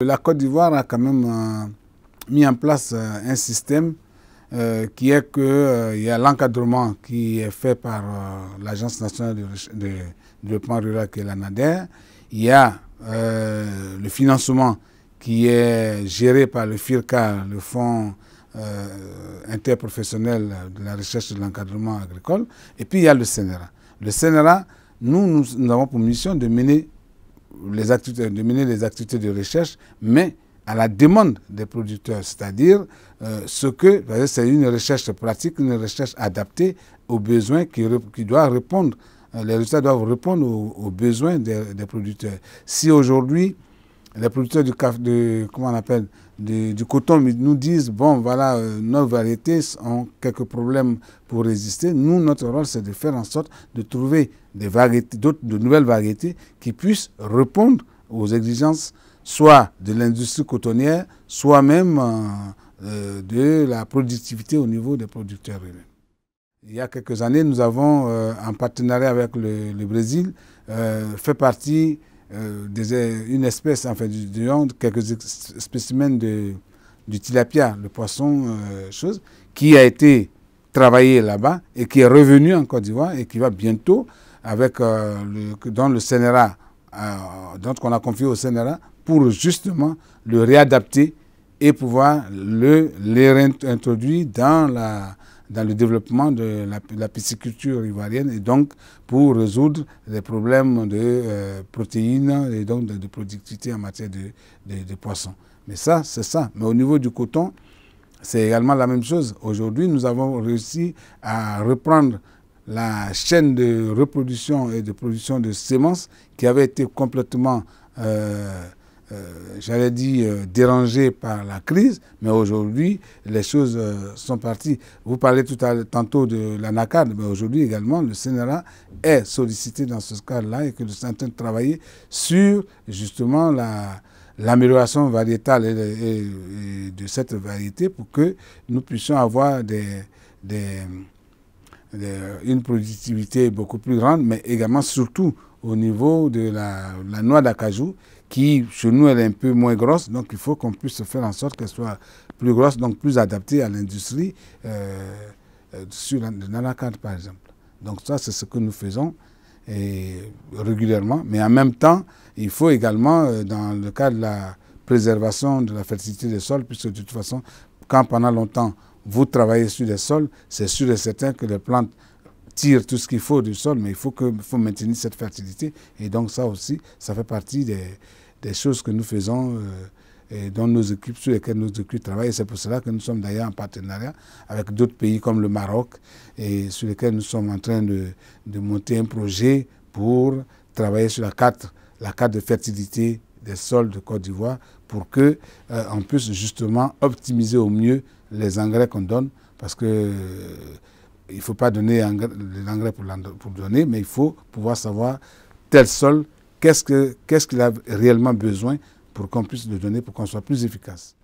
La Côte d'Ivoire a quand même mis en place un système qui est que il y a l'encadrement qui est fait par l'Agence nationale de développement rural qui est la NADER. Il y a le financement qui est géré par le FIRCA, le Fonds interprofessionnel de la recherche et de l'encadrement agricole. Et puis il y a le CNRA. Le CNRA, nous avons pour mission de mener les activités de recherche, mais à la demande des producteurs, c'est-à-dire c'est une recherche pratique, une recherche adaptée aux besoins qui doit répondre. Les résultats doivent répondre aux besoins des producteurs. Si aujourd'hui les producteurs du coton nous disent bon voilà nos variétés ont quelques problèmes pour résister, notre rôle c'est de faire en sorte de trouver de nouvelles variétés qui puissent répondre aux exigences soit de l'industrie cotonnière, soit même de la productivité au niveau des producteurs eux-mêmes. Il y a quelques années, nous avons, en partenariat avec le Brésil, fait partie d'une espèce, enfin, quelques spécimens du tilapia, le poisson, qui a été travaillé là-bas et qui est revenu en Côte d'Ivoire et qui va bientôt, dans le CNRA, qu'on a confié au CNRA, pour justement le réadapter et pouvoir le réintroduire dans le développement de la pisciculture ivoirienne et donc pour résoudre les problèmes de protéines et donc de productivité en matière de poissons. Mais ça, c'est ça. Mais au niveau du coton, c'est également la même chose. Aujourd'hui, nous avons réussi à reprendre la chaîne de reproduction et de production de semences qui avait été complètement j'allais dire, dérangé par la crise, mais aujourd'hui, les choses sont parties. Vous parlez tantôt de l'ANACAD, mais aujourd'hui également, le CNRA est sollicité dans ce cadre-là et que nous sommes en train de travailler sur justement l'amélioration variétale et de cette variété pour que nous puissions avoir une productivité beaucoup plus grande, mais également surtout au niveau de la noix d'acajou, qui chez nous elle est un peu moins grosse, donc il faut qu'on puisse faire en sorte qu'elle soit plus grosse, donc plus adaptée à l'industrie sur l'anacarde par exemple. Donc ça c'est ce que nous faisons régulièrement, mais en même temps il faut également dans le cadre de la préservation de la fertilité des sols, puisque de toute façon quand pendant longtemps vous travaillez sur des sols, c'est sûr et certain que les plantes tirent tout ce qu'il faut du sol, mais il faut maintenir cette fertilité. Et donc ça aussi, ça fait partie des choses que nous faisons dans nos équipes, sur lesquelles nos équipes travaillent. Et c'est pour cela que nous sommes d'ailleurs en partenariat avec d'autres pays comme le Maroc, et sur lesquels nous sommes en train de monter un projet pour travailler sur la carte de fertilité des sols de Côte d'Ivoire pour qu'on puisse justement optimiser au mieux les engrais qu'on donne, parce que il ne faut pas donner l'engrais pour donner, mais il faut pouvoir savoir tel sol, qu'est-ce qu'il a réellement besoin pour qu'on puisse le donner, pour qu'on soit plus efficace.